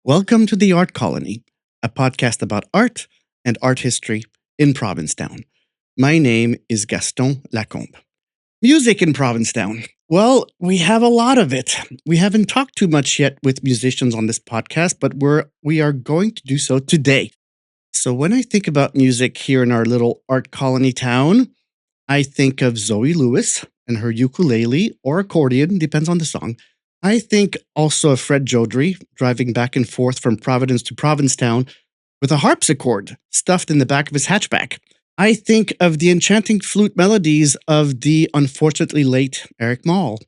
Welcome to the Art Colony, a podcast about art and art history in Provincetown. My name is Gaston Lacombe. Music in Provincetown. Well, we have a lot of it. We haven't talked too much yet with musicians on this podcast, but we are going to do so today. So when I think about music here in our little art colony town, I think of Zoe Lewis and her ukulele or accordion, depends on the song. I think also of Fred Jodrey driving back and forth from Providence to Provincetown with a harpsichord stuffed in the back of his hatchback. I think of the enchanting flute melodies of the unfortunately late Eric Mall.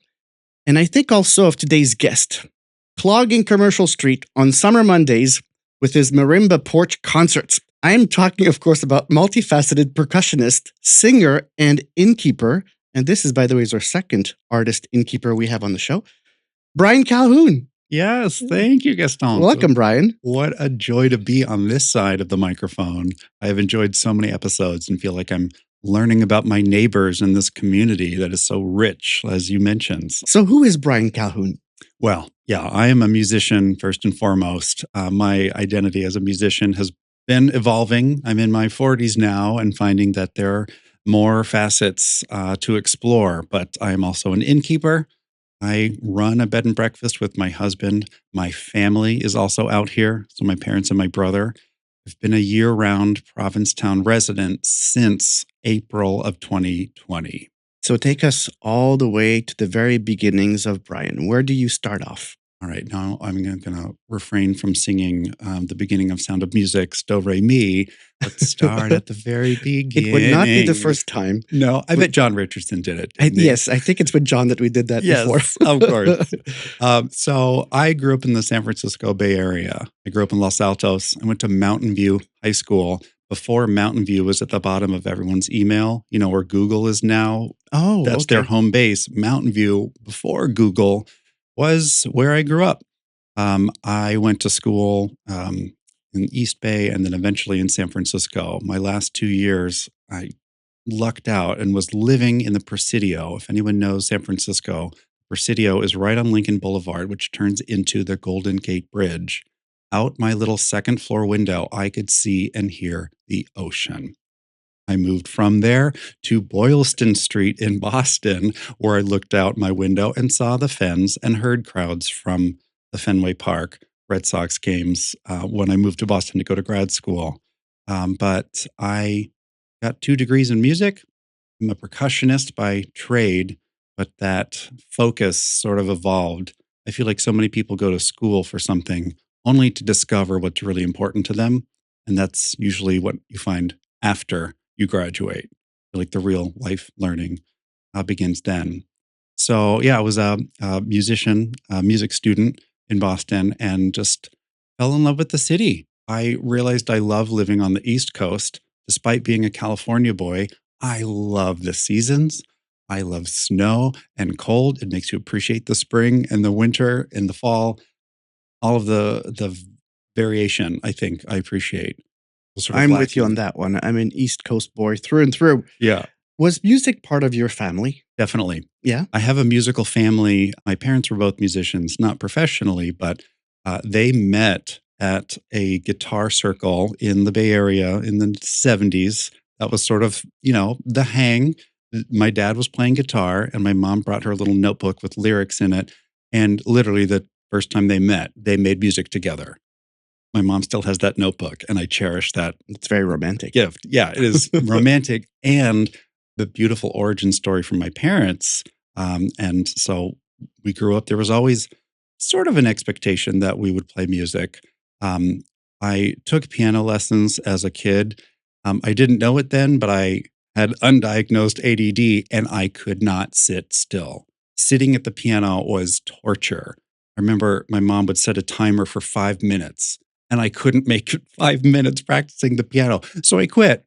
And I think also of today's guest, clogging Commercial Street on summer Mondays with his marimba porch concerts. I am talking, of course, about multifaceted percussionist, singer, and innkeeper. And this is, by the way, our second artist innkeeper we have on the show, Brian Calhoun. Yes, thank you, Gaston. Welcome, Brian. What a joy to be on this side of the microphone. I have enjoyed so many episodes and feel like I'm learning about my neighbors in this community that is so rich, as you mentioned. So who is Brian Calhoun? Well, yeah, I am a musician first and foremost. My identity as a musician has been evolving. I'm in my 40s now and finding that there are more facets to explore, but I am also an innkeeper. I run a bed and breakfast with my husband. My family is also out here, so my parents and my brother. I've been a year-round Provincetown resident since April of 2020. So take us all the way to the very beginnings of Brian. Where do you start off? All right, now I'm going to refrain from singing the beginning of Sound of Music's Do Re Mi. Let's start at the very beginning. It would not be the first time. No, I bet John Richardson did it. Yes, I think it's with John that we did that before. Yes, of course. So I grew up in the San Francisco Bay Area. I grew up in Los Altos. I went to Mountain View High School. Before Mountain View was at the bottom of everyone's email, you know, where Google is now. Oh, that's their home base. Mountain View, before Google, was where I grew up. I went to school in East Bay and then eventually in San Francisco. My last 2 years, I lucked out and was living in the Presidio. If anyone knows San Francisco, Presidio is right on Lincoln Boulevard, which turns into the Golden Gate Bridge. Out my little second floor window, I could see and hear the ocean. I moved from there to Boylston Street in Boston, where I looked out my window and saw the Fens and heard crowds from the Fenway Park Red Sox games when I moved to Boston to go to grad school. But I got 2 degrees in music. I'm a percussionist by trade, but that focus sort of evolved. I feel like so many people go to school for something only to discover what's really important to them. And that's usually what you find after you graduate. Like the real life learning begins then. So yeah, I was a musician, a music student in Boston and just fell in love with the city. I realized I love living on the East Coast. Despite being a California boy, I love the seasons. I love snow and cold. It makes you appreciate the spring and the winter and the fall. All of the variation, I think I appreciate. I'm with you on that one. I'm an East Coast boy through and through. Yeah. Was music part of your family? Definitely. Yeah. I have a musical family. My parents were both musicians, not professionally, but they met at a guitar circle in the Bay Area in the 70s. That was sort of, you know, the hang. My dad was playing guitar and my mom brought her a little notebook with lyrics in it. And literally the first time they met, they made music together. My mom still has that notebook, and I cherish that. It's very romantic. Gift. Yeah, it is romantic and the beautiful origin story from my parents. And so we grew up. There was always sort of an expectation that we would play music. I took piano lessons as a kid. I didn't know it then, but I had undiagnosed ADD, and I could not sit still. Sitting at the piano was torture. I remember my mom would set a timer for 5 minutes. And I couldn't make it 5 minutes practicing the piano. So I quit.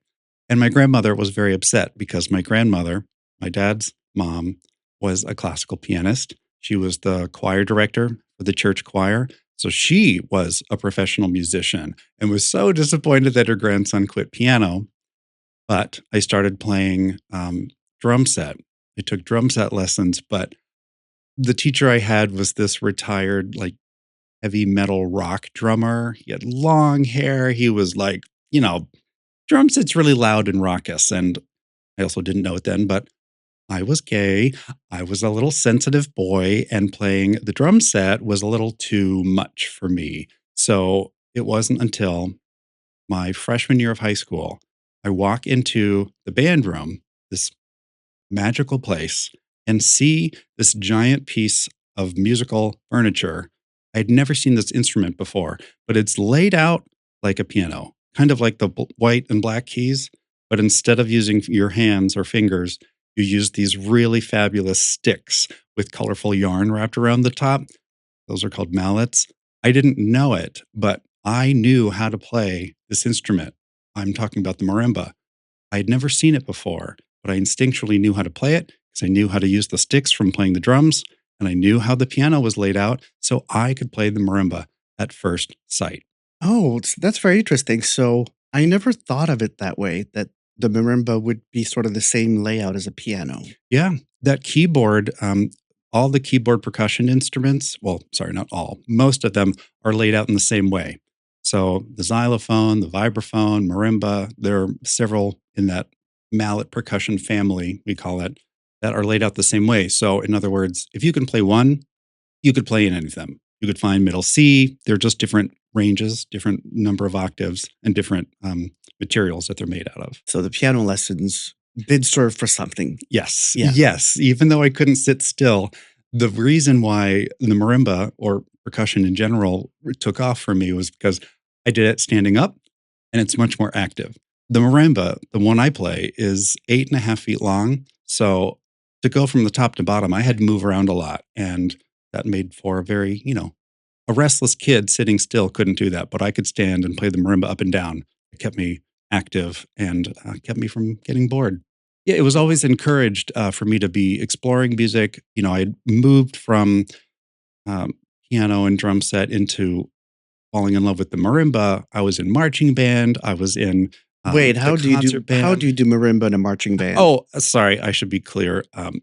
And my grandmother was very upset because my grandmother, my dad's mom, was a classical pianist. She was the choir director for the church choir. So she was a professional musician and was so disappointed that her grandson quit piano. But I started playing drum set. I took drum set lessons, but the teacher I had was this retired, like, heavy metal rock drummer. He had long hair. He was like, drum set's really loud and raucous. And I also didn't know it then, but I was gay. I was a little sensitive boy, and playing the drum set was a little too much for me. So it wasn't until my freshman year of high school, I walk into the band room, this magical place, and see this giant piece of musical furniture. I'd never seen this instrument before, but it's laid out like a piano, kind of like the white and black keys. But instead of using your hands or fingers, you use these really fabulous sticks with colorful yarn wrapped around the top. Those are called mallets. I didn't know it, but I knew how to play this instrument. I'm talking about the marimba. I had never seen it before, but I instinctually knew how to play it because I knew how to use the sticks from playing the drums, and I knew how the piano was laid out, so I could play the marimba at first sight. Oh, that's very interesting. So I never thought of it that way, that the marimba would be sort of the same layout as a piano. Yeah, that keyboard, all the keyboard percussion instruments, well, sorry, not all, most of them are laid out in the same way. So the xylophone, the vibraphone, marimba, there are several in that mallet percussion family, we call it, that are laid out the same way. So, in other words, if you can play one, you could play in any of them. You could find middle C. They're just different ranges, different number of octaves, and different materials that they're made out of. So the piano lessons did serve for something. Yes. Yeah. Yes. Even though I couldn't sit still, the reason why the marimba or percussion in general took off for me was because I did it standing up and it's much more active. The marimba, the one I play, is 8.5 feet long. So to go from the top to bottom, I had to move around a lot. And that made for a very, a restless kid sitting still couldn't do that. But I could stand and play the marimba up and down. It kept me active and kept me from getting bored. Yeah, it was always encouraged for me to be exploring music. I had moved from piano and drum set into falling in love with the marimba. I was in marching band. I was in Wait, how the do you do concert band. how do you do marimba in a marching band? Oh, sorry, I should be clear. The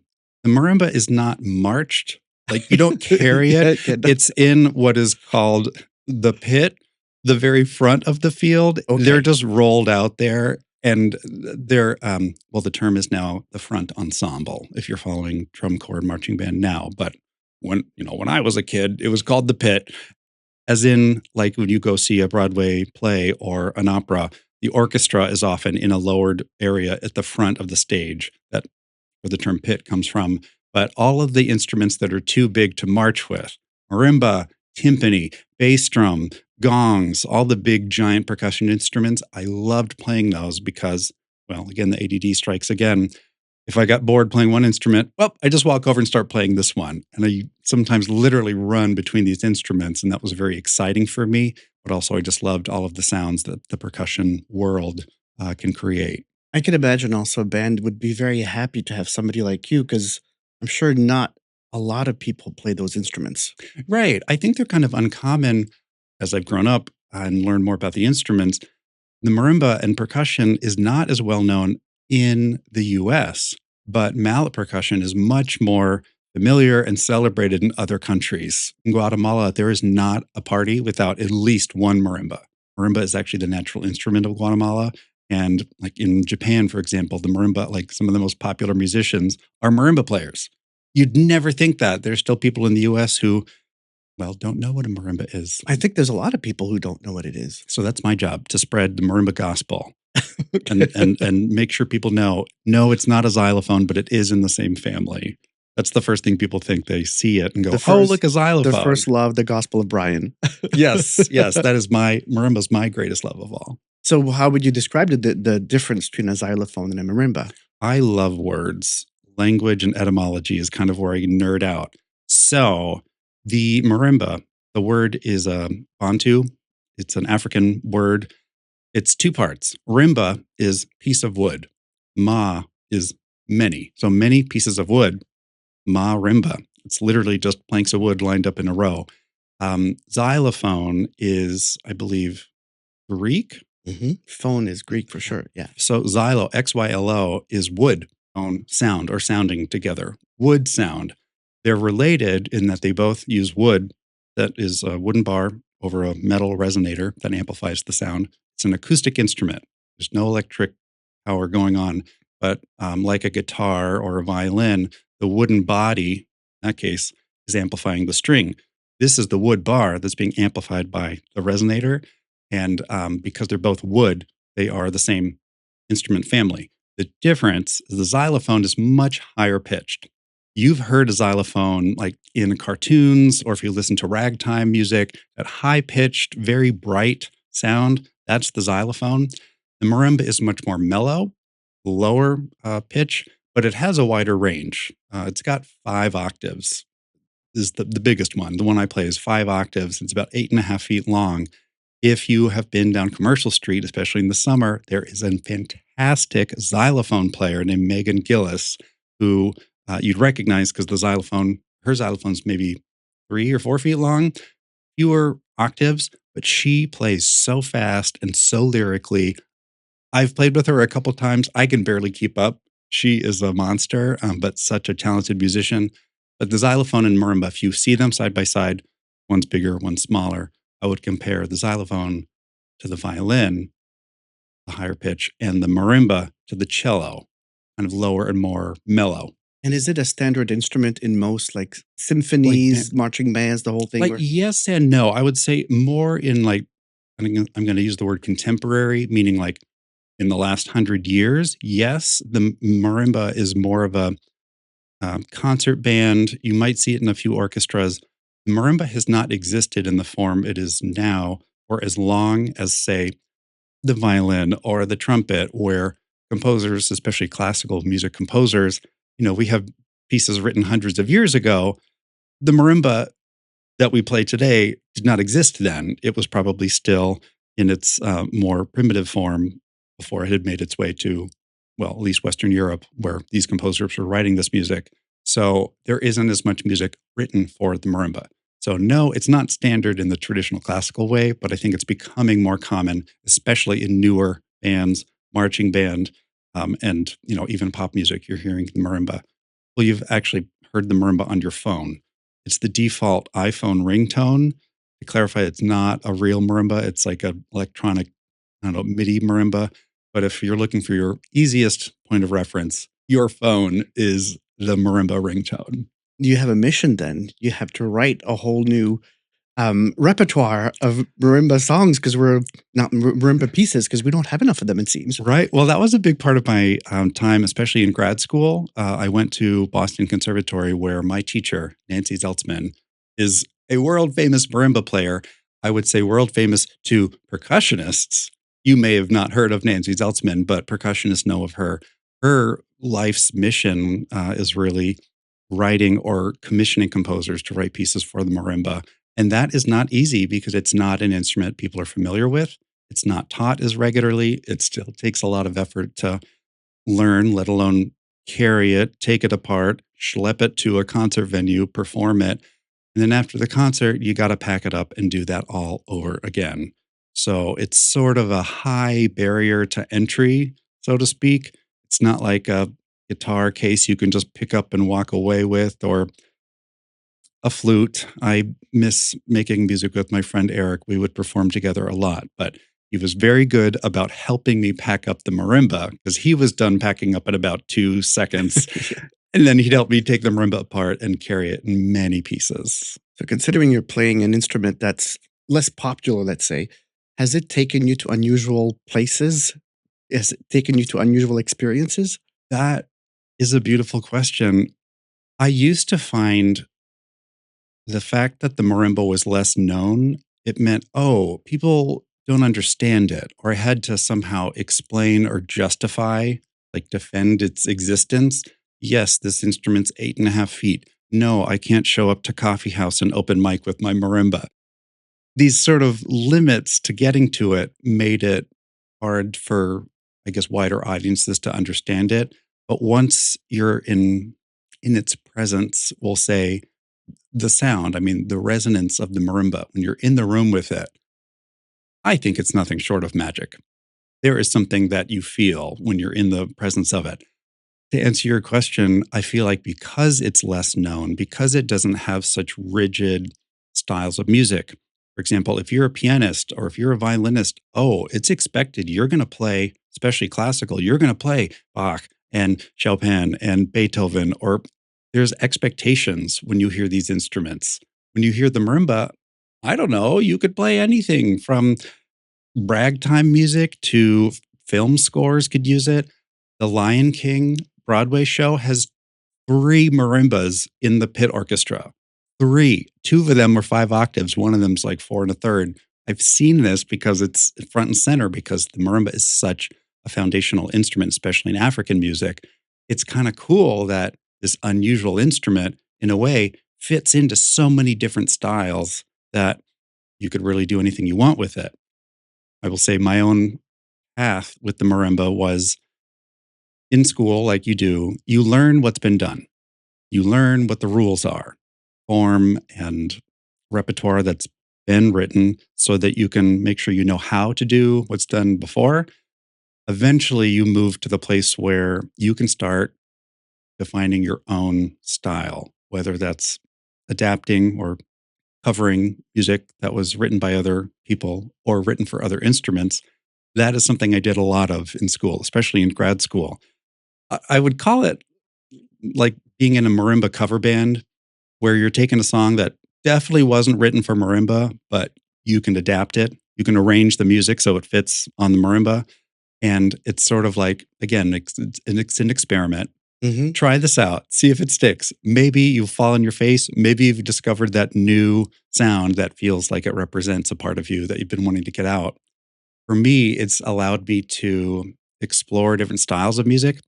marimba is not marched. Like you don't carry it. Okay, It's in what is called the pit, the very front of the field. Okay. They're just rolled out there. And they're, well, the term is now the front ensemble, if you're following drum corps marching band now. But when I was a kid, it was called the pit, as in like when you go see a Broadway play or an opera, the orchestra is often in a lowered area at the front of the stage. That where the term pit comes from. But all of the instruments that are too big to march with, marimba, timpani, bass drum, gongs, all the big giant percussion instruments, I loved playing those because, well, again, the ADD strikes again. If I got bored playing one instrument, well, I just walk over and start playing this one. And I sometimes literally run between these instruments. And that was very exciting for me. But also, I just loved all of the sounds that the percussion world can create. I can imagine also a band would be very happy to have somebody like you, because I'm sure not a lot of people play those instruments. Right. I think they're kind of uncommon as I've grown up and learned more about the instruments. The marimba and percussion is not as well known in the US, but mallet percussion is much more familiar and celebrated in other countries. In Guatemala, there is not a party without at least one marimba. Marimba is actually the natural instrument of Guatemala. And like in Japan, for example, the marimba, like some of the most popular musicians are marimba players. You'd never think that. There's still people in the US who, well, don't know what a marimba is. I think there's a lot of people who don't know what it is. So that's my job, to spread the marimba gospel and make sure people know, no, it's not a xylophone, but it is in the same family. That's the first thing people think. They see it and go, oh, look, a xylophone. The first love, the gospel of Brian. Yes, that is marimba's my greatest love of all. So how would you describe the difference between a xylophone and a marimba? I love words. Language and etymology is kind of where I nerd out. So the marimba, the word is a Bantu. It's an African word. It's two parts. Rimba is piece of wood. Ma is many. So many pieces of wood. Marimba. It's literally just planks of wood lined up in a row. Xylophone is, I believe, Greek. Mm-hmm. Phone is Greek for sure. Yeah. So xylo, XYLO, is wood, phone, sound, or sounding together. Wood sound. They're related in that they both use wood that is a wooden bar over a metal resonator that amplifies the sound. It's an acoustic instrument. There's no electric power going on, but like a guitar or a violin, the wooden body, in that case, is amplifying the string. This is the wood bar that's being amplified by the resonator. And because they're both wood, they are the same instrument family. The difference is the xylophone is much higher pitched. You've heard a xylophone like in cartoons, or if you listen to ragtime music, that high pitched, very bright sound, that's the xylophone. The marimba is much more mellow, lower pitch, but it has a wider range. It's got 5 octaves, is the biggest one. The one I play is 5 octaves. It's about 8.5 feet long. If you have been down Commercial Street, especially in the summer, there is a fantastic xylophone player named Megan Gillis who you'd recognize because her xylophone's maybe 3 or 4 feet long, fewer octaves, but she plays so fast and so lyrically. I've played with her a couple times. I can barely keep up. She is a monster, but such a talented musician. But the xylophone and marimba, if you see them side by side, one's bigger, one's smaller. I would compare the xylophone to the violin, the higher pitch, and the marimba to the cello, kind of lower and more mellow. And is it a standard instrument in most like Like, symphonies, marching bands, the whole thing? like yes and no. I would say more in like, I'm going to use the word contemporary, meaning like in the last 100 years. Yes, the marimba is more of a concert band. You might see it in a few orchestras. Marimba has not existed in the form it is now for as long as, say, the violin or the trumpet, where composers, especially classical music composers, we have pieces written hundreds of years ago. The marimba that we play today did not exist then. It was probably still in its more primitive form before it had made its way to, well, at least Western Europe, where these composers were writing this music. So there isn't as much music written for the marimba. So no, it's not standard in the traditional classical way, but I think it's becoming more common, especially in newer bands, marching band, and even pop music. You're hearing the marimba. Well, you've actually heard the marimba on your phone. It's the default iPhone ringtone. To clarify, it's not a real marimba. It's like an electronic, I don't know, MIDI marimba. But if you're looking for your easiest point of reference, your phone is the marimba ringtone. You have a mission then. You have to write a whole new repertoire of marimba songs because we're not marimba pieces because we don't have enough of them, it seems. Right. Well, that was a big part of my time, especially in grad school. I went to Boston Conservatory where my teacher, Nancy Zeltzman, is a world famous marimba player. I would say world famous to percussionists. You may have not heard of Nancy Zeltzman, but percussionists know of her. Her life's mission is really writing or commissioning composers to write pieces for the marimba. And that is not easy because it's not an instrument people are familiar with. It's not taught as regularly. It still takes a lot of effort to learn, let alone carry it, take it apart, schlep it to a concert venue, perform it. And then after the concert, you got to pack it up and do that all over again. So it's sort of a high barrier to entry, so to speak. It's not like a guitar case you can just pick up and walk away with, or a flute. I miss making music with my friend Eric. We would perform together a lot, but he was very good about helping me pack up the marimba because he was done packing up in about 2 seconds. And then he'd help me take the marimba apart and carry it in many pieces. So considering you're playing an instrument that's less popular, let's say, has it taken you to unusual places? Has it taken you to unusual experiences? That is a beautiful question. I used to find the fact that the marimba was less known, it meant, oh, people don't understand it, or I had to somehow explain or justify, like defend its existence. Yes, this instrument's 8.5 feet. No, I can't show up to coffee house and open mic with my marimba. These sort of limits to getting to it made it hard for, I guess, wider audiences to understand it. But once you're in its presence, we'll say, the sound, I mean, the resonance of the marimba, when you're in the room with it, I think it's nothing short of magic. There is something that you feel when you're in the presence of it. To answer your question, I feel like because it's less known, because it doesn't have such rigid styles of music. For example, if you're a pianist or if you're a violinist, oh, it's expected you're going to play, especially classical, you're going to play Bach and Chopin and Beethoven, or there's expectations when you hear these instruments. When you hear the marimba, I don't know, you could play anything from ragtime music to film scores could use it. The Lion King Broadway show has three marimbas in the pit orchestra. Three. Two of them are five octaves. One of them's like four and a third. I've seen this because it's front and center because the marimba is such a foundational instrument, especially in African music. It's kind of cool that this unusual instrument, in a way, fits into so many different styles that you could really do anything you want with it. I will say my own path with the marimba was in school, like you do, you learn what's been done. You learn what the rules are, form and repertoire that's been written so that you can make sure you know how to do what's done before. Eventually, you move to the place where you can start defining your own style, whether that's adapting or covering music that was written by other people or written for other instruments. That is something I did a lot of in school, especially in grad school. I would call it like being in a marimba cover band where you're taking a song that definitely wasn't written for marimba, but you can adapt it. You can arrange the music so it fits on the marimba. And it's sort of like, again, it's an experiment. Hmm. Try this out, see if it sticks. Maybe you'll fall on your face. Maybe you've discovered that new sound that feels like it represents a part of you that you've been wanting to get out. For me, it's allowed me to explore different styles of music.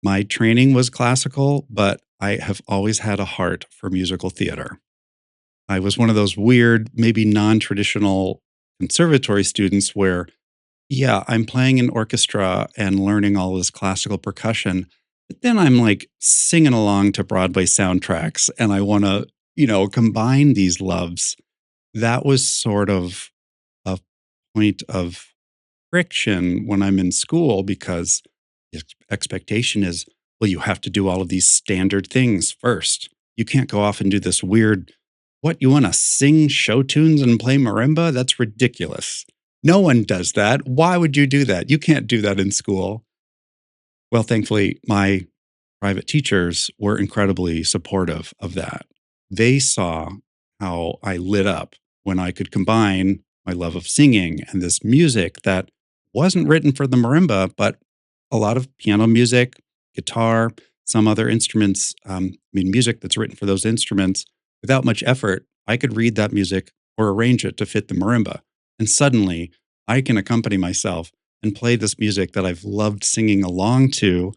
My training was classical, but I have always had a heart for musical theater. I was one of those weird, maybe non traditional conservatory students where, yeah, I'm playing in orchestra and learning all this classical percussion, but then I'm like singing along to Broadway soundtracks and I want to, combine these loves. That was sort of a point of friction when I'm in school because the expectation is, well, you have to do all of these standard things first. You can't go off and do this weird, what, you want to sing show tunes and play marimba? That's ridiculous. No one does that. Why would you do that? You can't do that in school. Well, thankfully, my private teachers were incredibly supportive of that. They saw how I lit up when I could combine my love of singing and this music that wasn't written for the marimba, but a lot of piano music, guitar, some other instruments, music that's written for those instruments without much effort. I could read that music or arrange it to fit the marimba. And suddenly I can accompany myself and play this music that I've loved singing along to.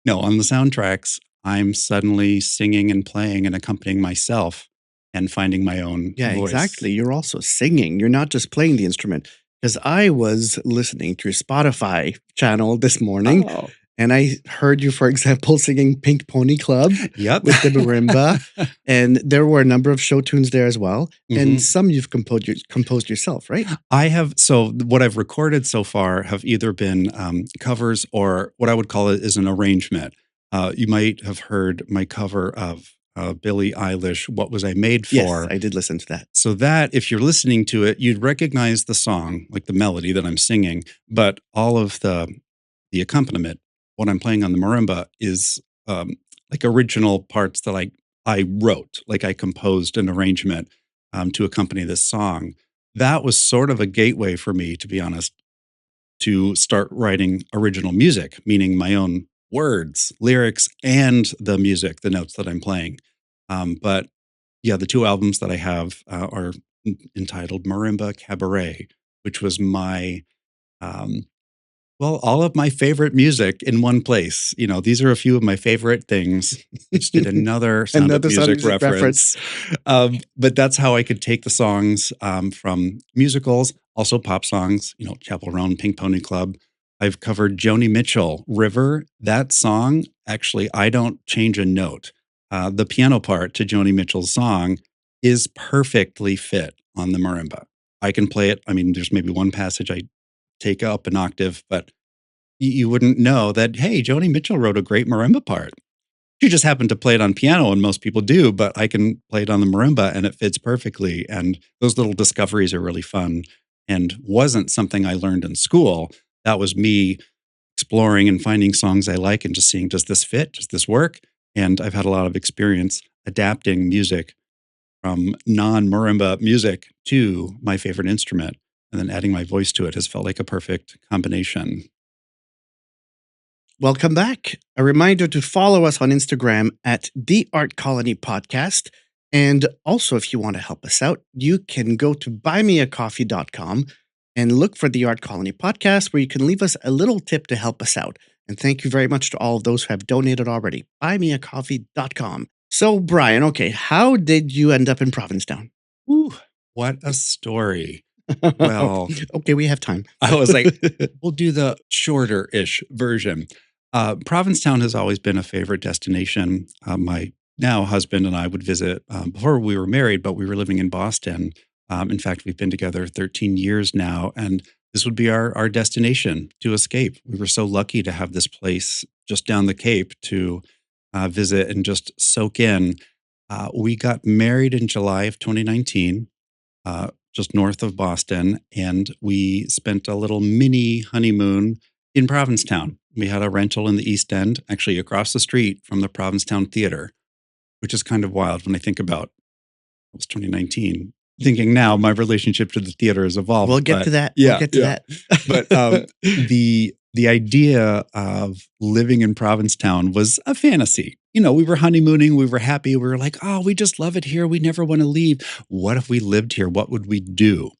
No, on the soundtracks, I'm suddenly singing and playing and accompanying myself and finding my own Yeah, voice. exactly. You're also singing. You're not just playing the instrument. Because I was listening to your Spotify channel this morning, Oh, and I heard you, for example, singing Pink Pony Club yep. with the marimba, and there were a number of show tunes there as well, and Mhm. some you've composed yourself, right? I have, so what I've recorded so far have either been covers or what I would call it is an arrangement. You might have heard my cover of Billie Eilish, What Was I Made Yes, For? I did listen to that. So that if you're listening to it, you'd recognize the song, like the melody that I'm singing, but all of the accompaniment, what I'm playing on the marimba is like original parts that I wrote, like I composed an arrangement to accompany this song. That was sort of a gateway for me, to be honest, to start writing original music, meaning my own words, lyrics, and the music, the notes that I'm playing. But yeah, the two albums that I have are entitled Marimba Cabaret, which was my um, all of my favorite music in one place. These are a few of my favorite things. I just did another Sound Up Another sound Music music reference. reference. But that's how I could take the songs from musicals, also pop songs, Chapel Roan, Pink Pony Club. I've covered Joni Mitchell, River. That song, actually, I don't change a note. The piano part to Joni Mitchell's song is perfectly fit on the marimba. I can play it. I mean, there's maybe one passage I take up an octave, but you wouldn't know that, hey, Joni Mitchell wrote a great marimba part. She just happened to play it on piano, and most people do, but I can play it on the marimba and it fits perfectly. And those little discoveries are really fun and wasn't something I learned in school. That was me exploring and finding songs I like and just seeing, does this fit? Does this work? And I've had a lot of experience adapting music from non marimba music to my favorite instrument. And then adding my voice to it has felt like a perfect combination. Welcome back. A reminder to follow us on Instagram at The Art Colony Podcast. And also, if you want to help us out, you can go to buymeacoffee.com and look for The Art Colony Podcast, where you can leave us a little tip to help us out. And thank you very much to all of those who have donated already. Buymeacoffee.com. So, Brian, okay, how did you end up in Provincetown? Ooh, what a story. Well, okay, we have time. I was like, we'll do the shorter-ish version. Provincetown has always been a favorite destination. My now husband and I would visit before we were married, but we were living in Boston. In fact, we've been together 13 years now, and this would be our destination to escape. We were so lucky to have this place just down the Cape to visit and just soak in. We got married in July of 2019. Just north of Boston, and we spent a little mini honeymoon in Provincetown. We had a rental in the East End, actually across the street from the Provincetown Theater, which is kind of wild when I think about it was 2019. Thinking now, my relationship to the theater has evolved. We'll get to that. Yeah, we'll get to that. But the idea of living in Provincetown was a fantasy. You know, we were honeymooning, we were happy, we were like, oh, we just love it here. We never want to leave. What if we lived here? What would we do?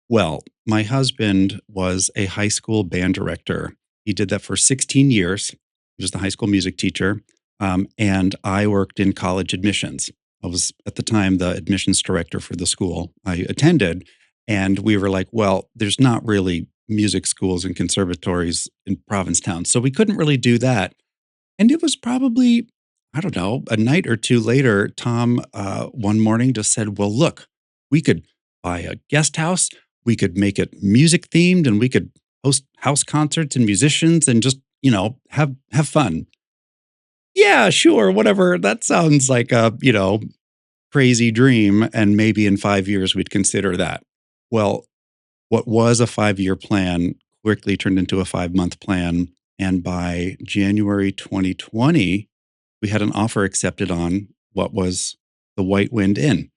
Well, my husband was a high school band director. He did that for 16 years. He was the high school music teacher. And I worked in college admissions. I was at the time the admissions director for the school I attended. And we were like, well, there's not really music schools and conservatories in Provincetown. So we couldn't really do that. And it was probably, I don't know, a night or two later, Tom one morning just said, well, look, we could buy a guest house. We could make it music themed and we could host house concerts and musicians and just, have fun. Yeah, sure, whatever. That sounds like a, crazy dream. And maybe in 5 years we'd consider that. Well, what was a 5-year plan quickly turned into a 5-month plan. And by January 2020, we had an offer accepted on what was the White Wind Inn.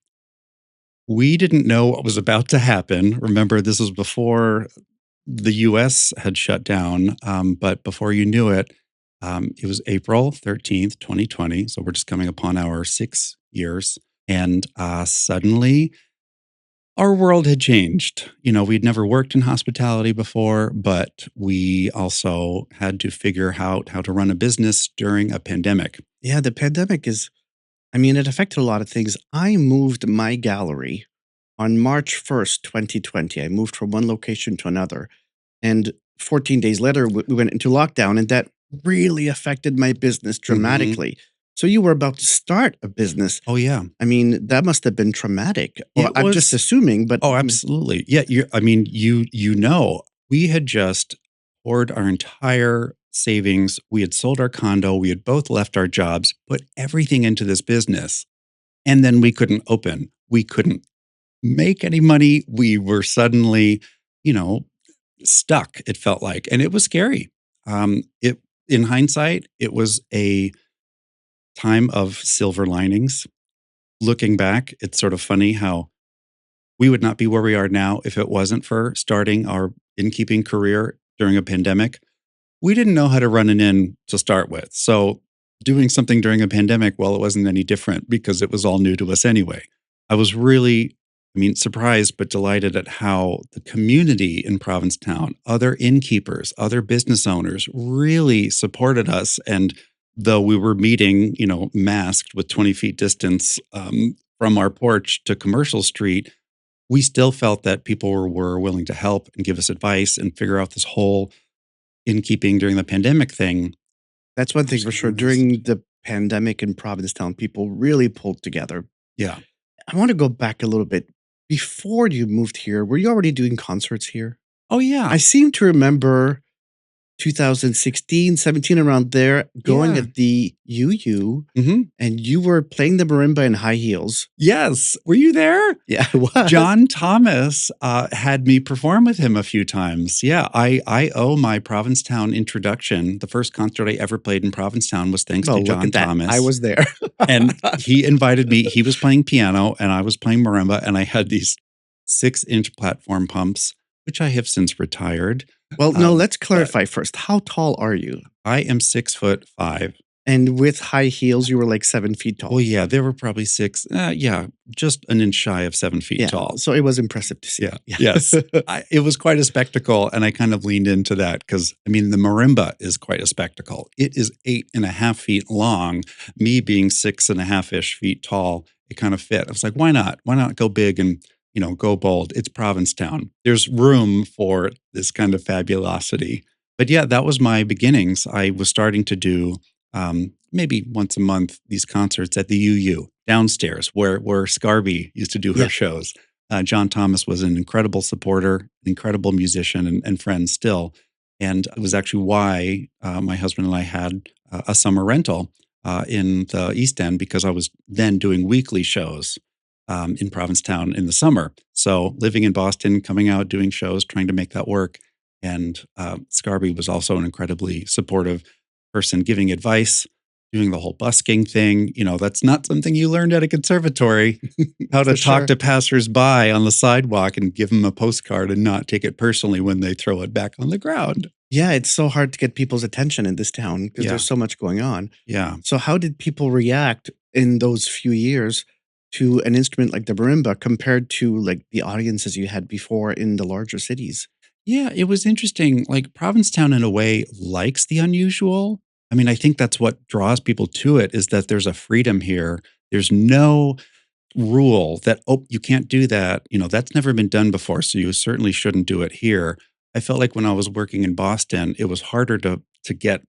We didn't know what was about to happen. Remember, this was before the US had shut down. But before you knew it, it was April 13th, 2020. So we're just coming upon our 6 years. And suddenly, our world had changed. We'd never worked in hospitality before, but we also had to figure out how to run a business during a pandemic. Yeah, the pandemic it affected a lot of things. I moved my gallery on March 1st, 2020. I moved from one location to another. And 14 days later, we went into lockdown, and that really affected my business dramatically. So you were about to start a business. Oh, yeah. That must have been traumatic. Well, I'm just assuming, but oh, absolutely. Yeah, we had just poured our entire savings. We had sold our condo. We had both left our jobs, put everything into this business, and then we couldn't open. We couldn't make any money. We were suddenly, stuck, it felt like, and it was scary. In hindsight, it was a time of silver linings. Looking back, it's sort of funny how we would not be where we are now if it wasn't for starting our innkeeping career during a pandemic. We didn't know how to run an inn to start with. So doing something during a pandemic, well, it wasn't any different because it was all new to us anyway. I was really, surprised but delighted at how the community in Provincetown, other innkeepers, other business owners really supported us. And though we were meeting, masked with 20 feet distance from our porch to Commercial Street, we still felt that people were willing to help and give us advice and figure out this whole innkeeping during the pandemic thing. That's one thing for sure. During the pandemic in Provincetown, people really pulled together. Yeah. I want to go back a little bit. Before you moved here, were you already doing concerts here? Oh, yeah. I seem to remember 2016, 17, around there, going Yeah. at the UU, Hmm. and you were playing the marimba in high heels. Yes. Were you there? Yeah, I was. John Thomas had me perform with him a few times. Yeah, I owe my Provincetown introduction. The first concert I ever played in Provincetown was thanks to Oh, look John at that. I Thomas. was there. And he invited me. He was playing piano and I was playing marimba, and I had these 6-inch platform pumps, which I have since retired. Well, no, let's But clarify first. How tall are you? I am 6'5". And with high heels, you were like 7 feet Well, tall. yeah, there were probably six. Yeah, just an inch shy of 7 feet Yeah. tall. So it was impressive to see. Yeah. Yes. It was quite a spectacle. And I kind of leaned into that because, I mean, the marimba is quite a spectacle. It is 8.5 feet long. Me being 6.5-ish feet tall, it kind of fit. I was like, why not? Why not go big and, go bold? It's Provincetown. There's room for this kind of fabulosity. But yeah, that was my beginnings. I was starting to do maybe once a month these concerts at the UU downstairs where Scarby used to do her Yeah. shows. John Thomas was an incredible supporter, an incredible musician and friend still. And it was actually why my husband and I had a summer rental in the East End, because I was then doing weekly shows in Provincetown in the summer. So living in Boston, coming out, doing shows, trying to make that work. And Scarby was also an incredibly supportive person, giving advice, doing the whole busking thing. That's not something you learned at a conservatory, how to For talk sure. to passersby on the sidewalk and give them a postcard and not take it personally when they throw it back on the ground. Yeah, it's so hard to get people's attention in this town because Yeah. there's so much going on. Yeah. So how did people react in those few years to an instrument like the marimba compared to like the audiences you had before in the larger cities? Yeah, it was interesting. Like Provincetown, in a way, likes the unusual. I mean, I think that's what draws people to it, is that there's a freedom here. There's no rule that, oh, you can't do that. That's never been done before. So you certainly shouldn't do it here. I felt like when I was working in Boston, it was harder to get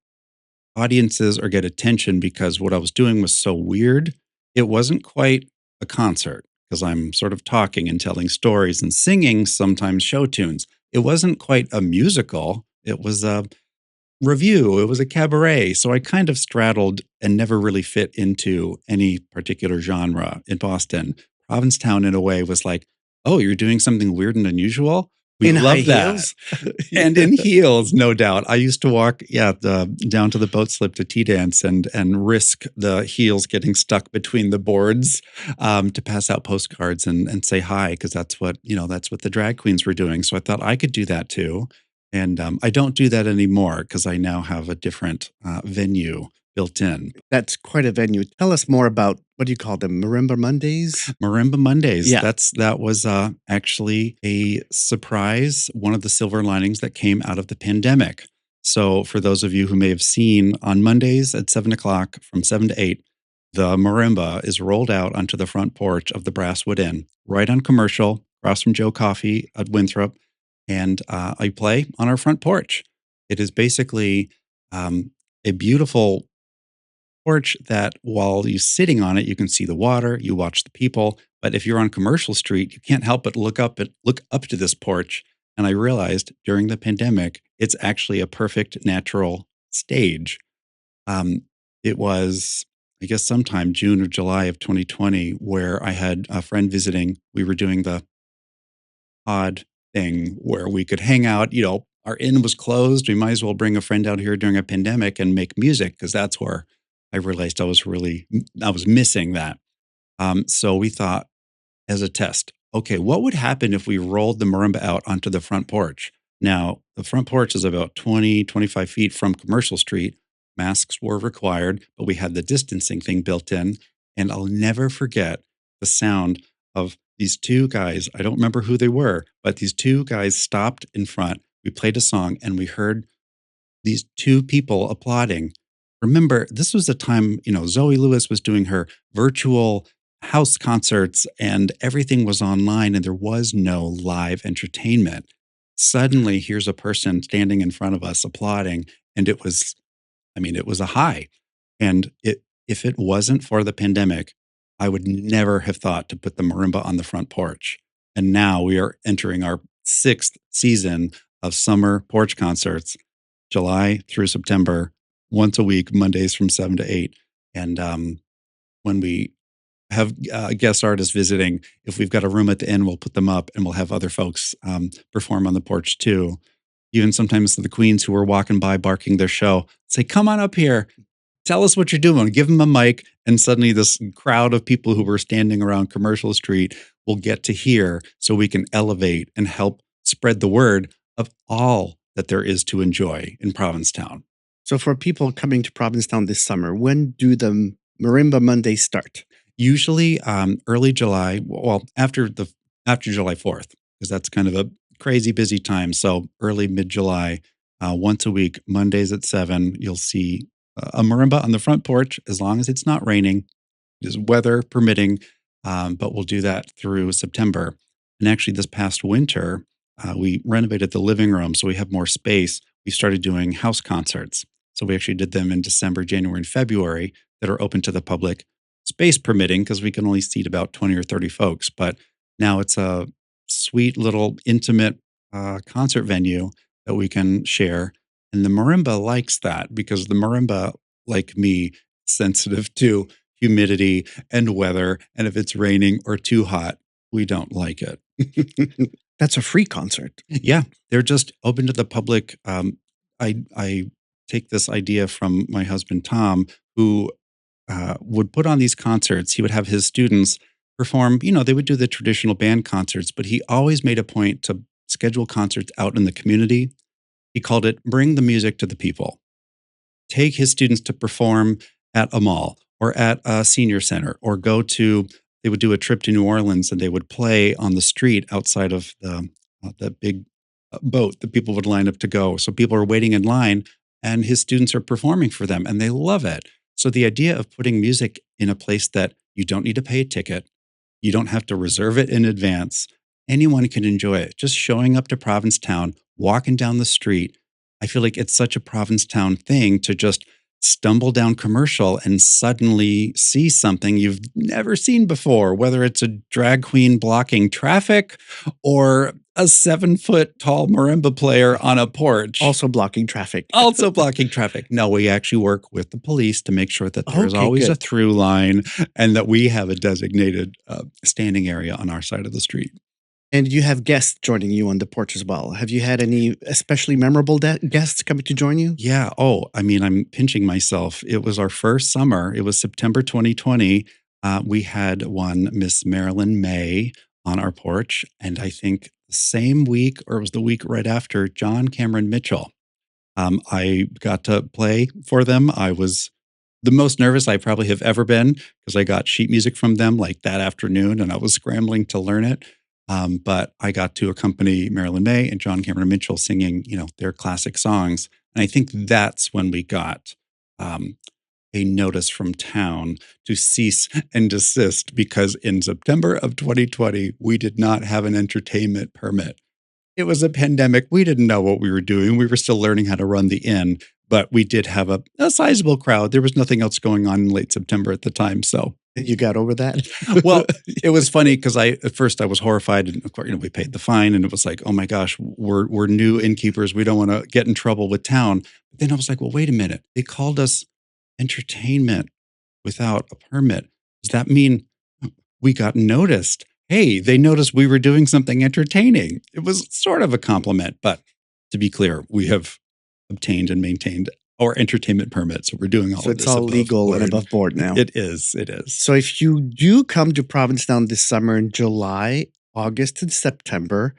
audiences or get attention because what I was doing was so weird. It wasn't quite a concert because I'm sort of talking and telling stories and singing sometimes show tunes. It wasn't quite a musical. It was a review. It was a cabaret. So I kind of straddled and never really fit into any particular genre in Boston. Provincetown, in a way, was like, oh, you're doing something weird and unusual? We In high love that. heels? And in heels, no doubt. I used to walk, down to the boat slip to tea dance and risk the heels getting stuck between the boards to pass out postcards and say hi, because that's what the drag queens were doing. So I thought I could do that too. And I don't do that anymore because I now have a different venue built in. That's quite a venue. Tell us more about, what do you call them? Marimba Mondays? Marimba Mondays. Yeah. That was actually a surprise, one of the silver linings that came out of the pandemic. So for those of you who may have seen, on Mondays at 7 o'clock, from 7 to 8, the marimba is rolled out onto the front porch of the Brasswood Inn, right on Commercial, across from Joe Coffee at Winthrop. And I play on our front porch. It is basically a beautiful porch that, while you're sitting on it, you can see the water, you watch the people. But if you're on Commercial Street, you can't help but look up to this porch. And I realized during the pandemic, it's actually a perfect natural stage. It was, I guess, sometime June or July of 2020, where I had a friend visiting. We were doing the odd thing where we could hang out. Our inn was closed. We might as well bring a friend out here during a pandemic and make music, because that's where I realized I was missing that. So we thought, as a test, okay, what would happen if we rolled the marimba out onto the front porch? Now, the front porch is about 20, 25 feet from Commercial Street. Masks were required, but we had the distancing thing built in. And I'll never forget the sound of these two guys. I don't remember who they were, but these two guys stopped in front. We played a song and we heard these two people applauding. Remember, this was a time, Zoe Lewis was doing her virtual house concerts and everything was online and there was no live entertainment. Suddenly, here's a person standing in front of us applauding. And it was a high. And if it wasn't for the pandemic, I would never have thought to put the marimba on the front porch. And now we are entering our 6th season of summer porch concerts. July through September, once a week, Mondays from 7 to 8. And when we have guest artists visiting, if we've got a room at the inn, we'll put them up and we'll have other folks perform on the porch too. Even sometimes the queens who are walking by barking their show say, "Come on up here. Tell us what you're doing." Give them a mic, and suddenly this crowd of people who were standing around Commercial Street will get to hear, so we can elevate and help spread the word of all that there is to enjoy in Provincetown. So for people coming to Provincetown this summer, when do the Marimba Mondays start? Usually early July, well, after July 4th, because that's kind of a crazy busy time. So early mid-July, once a week, Mondays at 7, you'll see a marimba on the front porch, as long as it's not raining, is weather permitting. But we'll do that through September. And actually, this past winter, we renovated the living room so we have more space. We started doing house concerts. So we actually did them in December, January, and February that are open to the public, space permitting, because we can only seat about 20 or 30 folks. But now it's a sweet little intimate concert venue that we can share. And the marimba likes that because the marimba, like me, is sensitive to humidity and weather. And if it's raining or too hot, we don't like it. That's a free concert. Yeah, they're just open to the public. I take this idea from my husband, Tom, who would put on these concerts. He would have his students perform, they would do the traditional band concerts, but he always made a point to schedule concerts out in the community. He called it "Bring the Music to the People." Take his students to perform at a mall or at a senior center, or they would do a trip to New Orleans and they would play on the street outside of the big boat that people would line up to go. So people are waiting in line and his students are performing for them and they love it. So the idea of putting music in a place that you don't need to pay a ticket, you don't have to reserve it in advance, anyone can enjoy it. Just showing up to Provincetown, walking down the street. I feel like it's such a Provincetown thing to just stumble down Commercial and suddenly see something you've never seen before, whether it's a drag queen blocking traffic or a 7-foot tall marimba player on a porch. Also blocking traffic. Also blocking traffic. No, we actually work with the police to make sure that there's Okay, always good. a through line and that we have a designated standing area on our side of the street. And you have guests joining you on the porch as well. Have you had any especially memorable guests coming to join you? Yeah. Oh, I mean, I'm pinching myself. It was our first summer. It was September 2020. We had one Miss Marilyn May on our porch. And I think the same week, or it was the week right after, John Cameron Mitchell. I got to play for them. I was the most nervous I probably have ever been because I got sheet music from them like that afternoon and I was scrambling to learn it. But I got to accompany Marilyn May and John Cameron Mitchell singing, their classic songs. And I think that's when we got a notice from town to cease and desist because in September of 2020, we did not have an entertainment permit. It was a pandemic. We didn't know what we were doing. We were still learning how to run the inn, but we did have a sizable crowd. There was nothing else going on in late September at the time. So you got over that? Well, it was funny because at first I was horrified, and of course, we paid the fine, and it was like, oh my gosh, we're new innkeepers. We don't want to get in trouble with town. But then I was like, well, wait a minute. They called us entertainment without a permit. Does that mean we got noticed? Hey, they noticed we were doing something entertaining. It was sort of a compliment, but to be clear, we have obtained and maintained our entertainment permit. So we're doing all So of it's this all legal board. and above board now. It is. So if you do come to Provincetown this summer in July, August, and September,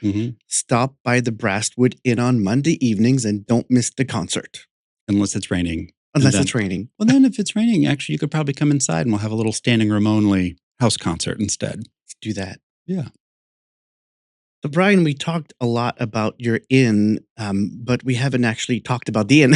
stop by the Brasswood Inn on Monday evenings and don't miss the concert. Unless it's raining. Unless it's raining. Well, then if it's raining, actually, you could probably come inside and we'll have a little standing room only house concert instead. Let's do that. Yeah. So, Brian, we talked a lot about your inn, but we haven't actually talked about the inn.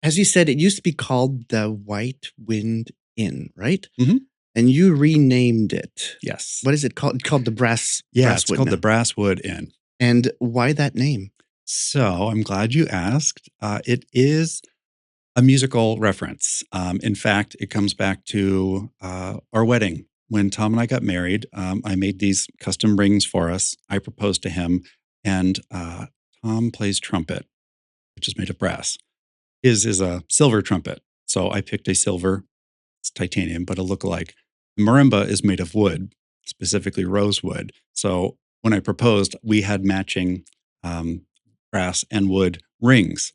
As you said, it used to be called the White Wind Inn, right? Mhm. And you renamed it. Yes. What is it called? It's called the Brasswood. It's called now. the Brasswood Inn. And why that name? So I'm glad you asked. It is a musical reference. In fact, it comes back to our wedding. When Tom and I got married, I made these custom rings for us. I proposed to him, and Tom plays trumpet. which is made of brass. His is a silver trumpet. So I picked a silver, it's titanium, but a lookalike. The marimba is made of wood, specifically rosewood. So when I proposed, we had matching um, brass and wood rings.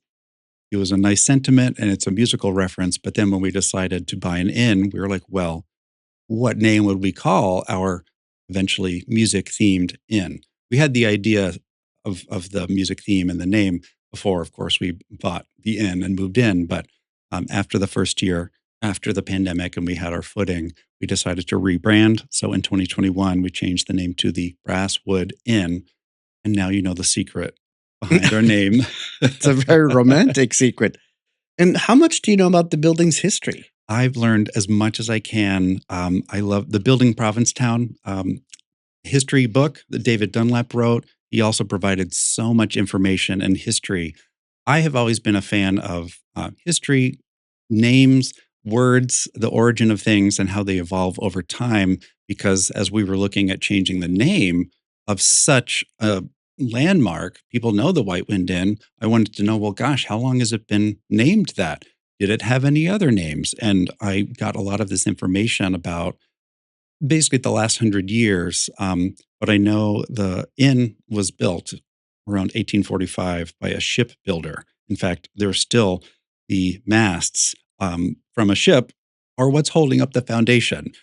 It was a nice sentiment and it's a musical reference. But then when we decided to buy an inn, we were like, well, what name would we call our eventually music themed inn? We had the idea of the music theme and the name before, of course, we bought the inn and moved in. But after the first year, after the pandemic, and we had our footing, we decided to rebrand. So in 2021, we changed the name to the Brasswood Inn. And now you know the secret behind our name. It's a very romantic secret. And how much do you know about the building's history? I've learned as much as I can. I love the Building Provincetown history book that David Dunlap wrote. He also provided so much information and history. I have always been a fan of history, names, words, the origin of things, and how they evolve over time. Because as we were looking at changing the name of such a landmark, people know the White Wind Inn. I wanted to know, well, gosh, how long has it been named that? Did it have any other names? And I got a lot of this information about basically the last 100 years. But I know the inn was built around 1845 by a shipbuilder. In fact, there's still the masts from a ship are what's holding up the foundation.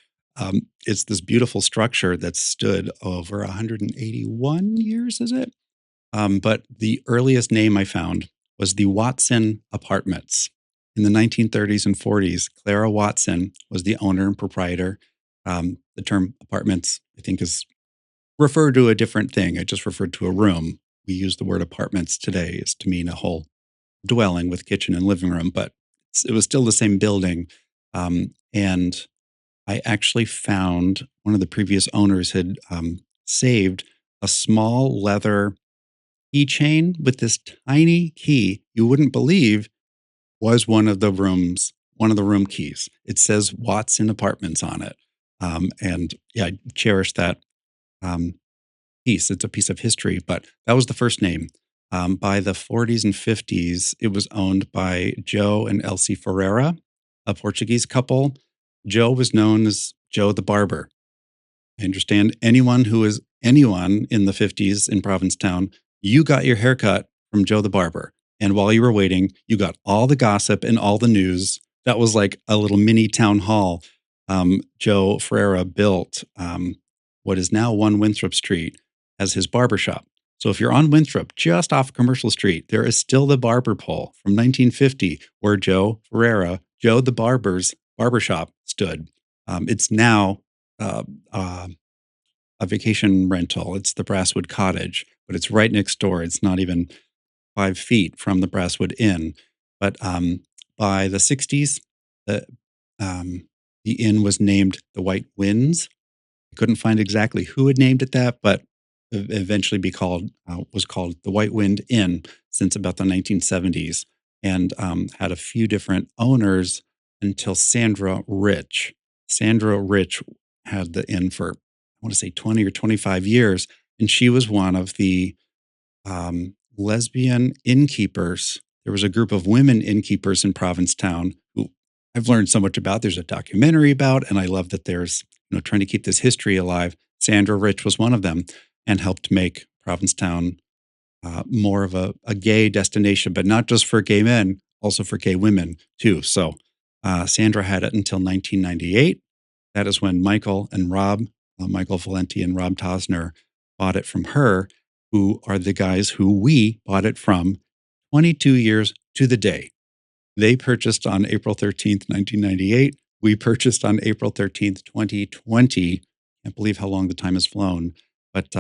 It's this beautiful structure that stood over 181 years, is it? But the earliest name I found was the Watson Apartments. In the 1930s and 40s, Clara Watson was the owner and proprietor. The term apartments, I think, is referred to a different thing. I just referred to a room. We use the word apartments today is to mean a whole dwelling with kitchen and living room, but it was still the same building. And I actually found one of the previous owners had saved a small leather keychain with this tiny key you wouldn't believe was one of the room keys. It says Watson Apartments on it. And yeah, I cherish that um, piece. It's a piece of history, but that was the first name. By the 40s and 50s, it was owned by Joe and Elsie Ferreira, a Portuguese couple. Joe was known as Joe the Barber. I understand anyone in the 50s in Provincetown, you got your haircut from Joe the Barber. And while you were waiting, you got all the gossip and all the news. That was like a little mini town hall. Joe Ferreira built what is now 1 Winthrop Street as his barbershop. So if you're on Winthrop, just off Commercial Street, there is still the barber pole from 1950 where Joe Ferreira, Joe the Barber's barbershop stood. It's now a vacation rental. It's the Brasswood Cottage, but it's right next door. It's not even 5 feet from the Brasswood Inn. But by the 60s, the inn was named the White Winds. I couldn't find exactly who had named it that, but eventually was called the White Wind Inn since about the 1970s, and had a few different owners until Sandra Rich. Sandra Rich had the inn for, I want to say 20 or 25 years, and she was one of the lesbian innkeepers. There was a group of women innkeepers in Provincetown who I've learned so much about. There's a documentary about, and I love that there's trying to keep this history alive. Sandra Rich was one of them and helped make Provincetown more of a gay destination, but not just for gay men, also for gay women too. So Sandra had it until 1998. That is when Michael Valenti and Rob Tosner bought it from her, who are the guys who we bought it from 22 years to the day. They purchased on April 13th, 1998. We purchased on April 13th, 2020. Can't believe how long the time has flown. But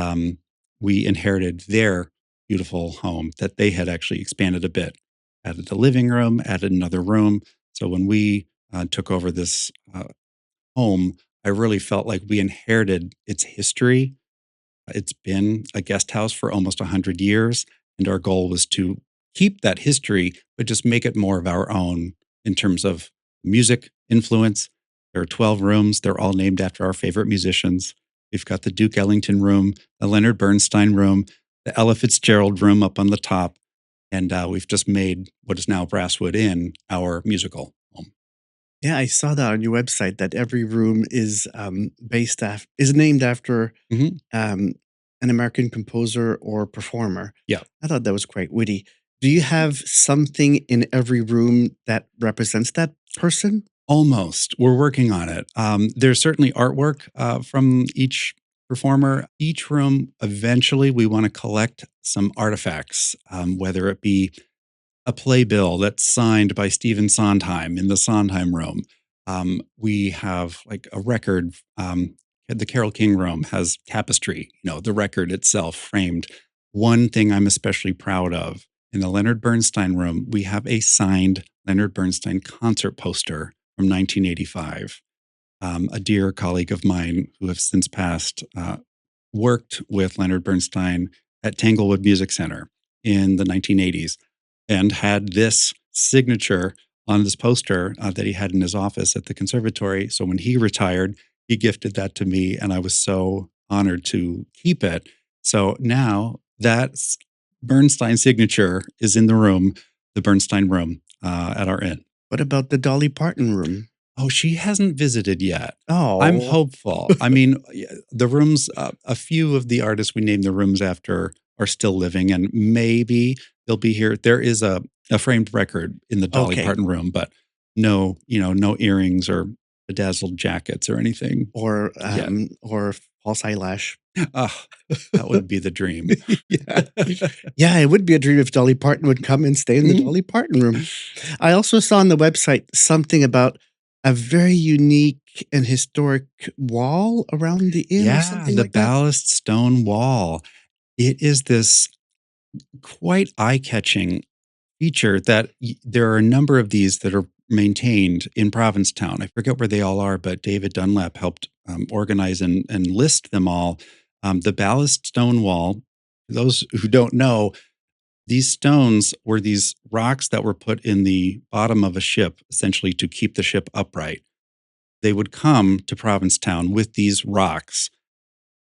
we inherited their beautiful home that they had actually expanded a bit, added a living room, added another room. So when we took over this home, I really felt like we inherited its history. It's been a guest house for almost 100 years. And our goal was to keep that history, but just make it more of our own in terms of music influence. There are 12 rooms. They're all named after our favorite musicians. We've got the Duke Ellington room, the Leonard Bernstein room, the Ella Fitzgerald room up on the top. And we've just made what is now Brasswood Inn our musical home. Yeah, I saw that on your website that every room is is named after Mhm. um, an American composer or performer. Yeah. I thought that was quite witty. Do you have something in every room that represents that person? Almost. We're working on it. There's certainly artwork from each performer. Each room, eventually, we want to collect some artifacts, whether it be a playbill that's signed by Stephen Sondheim in the Sondheim room. We have like a record. The Carole King room has tapestry, the record itself framed. One thing I'm especially proud of in the Leonard Bernstein room, we have a signed Leonard Bernstein concert poster from 1985. A dear colleague of mine who has since passed worked with Leonard Bernstein at Tanglewood Music Center in the 1980s and had this signature on this poster that he had in his office at the conservatory. So when he retired, he gifted that to me, and I was so honored to keep it. So now that Bernstein signature is in the room, the Bernstein room at our inn. What about the Dolly Parton room? Oh, she hasn't visited yet. I'm Oh, hopeful. I mean, the rooms, a few of the artists we named the rooms after are still living, and maybe they'll be here. There is a framed record in the Dolly okay. Parton room, but no, no earrings or bedazzled jackets or anything yet. Or false eyelash. Ah, that would be the dream. Yeah. Yeah, it would be a dream if Dolly Parton would come and stay in the Mhm. Dolly Parton room. I also saw on the website something about a very unique and historic wall around the inn or Yeah, something the like that. ballast stone wall. It is this quite eye-catching feature that there are a number of these that are maintained in Provincetown. I forget where they all are, but David Dunlap helped organize and list them all. The ballast stone wall, for those who don't know, these stones were these rocks that were put in the bottom of a ship, essentially to keep the ship upright. They would come to Provincetown with these rocks,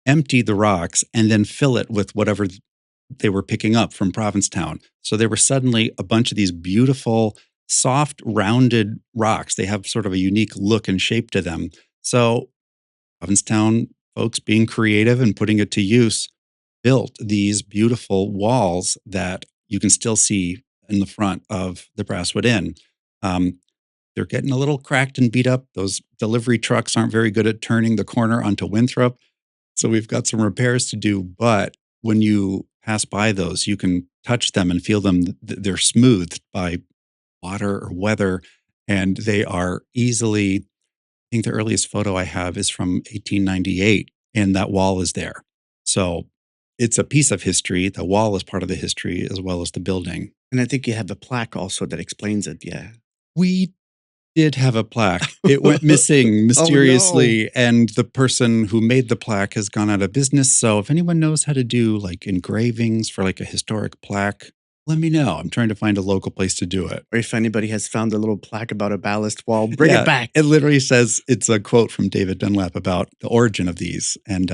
empty the rocks, and then fill it with whatever they were picking up from Provincetown. So there were suddenly a bunch of these beautiful, soft, rounded rocks. They have sort of a unique look and shape to them. So Provincetown folks being creative and putting it to use built these beautiful walls that you can still see in the front of the Brasswood Inn. Um, they're getting a little cracked and beat up. Those delivery trucks aren't very good at turning the corner onto Winthrop. So we've got some repairs to do, but when you pass by those, you can touch them and feel them. They're smoothed by water or weather, and they are easily. I think the earliest photo I have is from 1898, and that wall is there. So it's a piece of history. The wall is part of the history as well as the building. And I think you have a plaque also that explains it. Yeah. We did have a plaque. It went missing Oh no. mysteriously, and the person who made the plaque has gone out of business. So if anyone knows how to do like engravings for like a historic plaque, let me know. I'm trying to find a local place to do it. Or if anybody has found a little plaque about a ballast wall, bring it Yeah, back. it literally says it's a quote from David Dunlap about the origin of these. And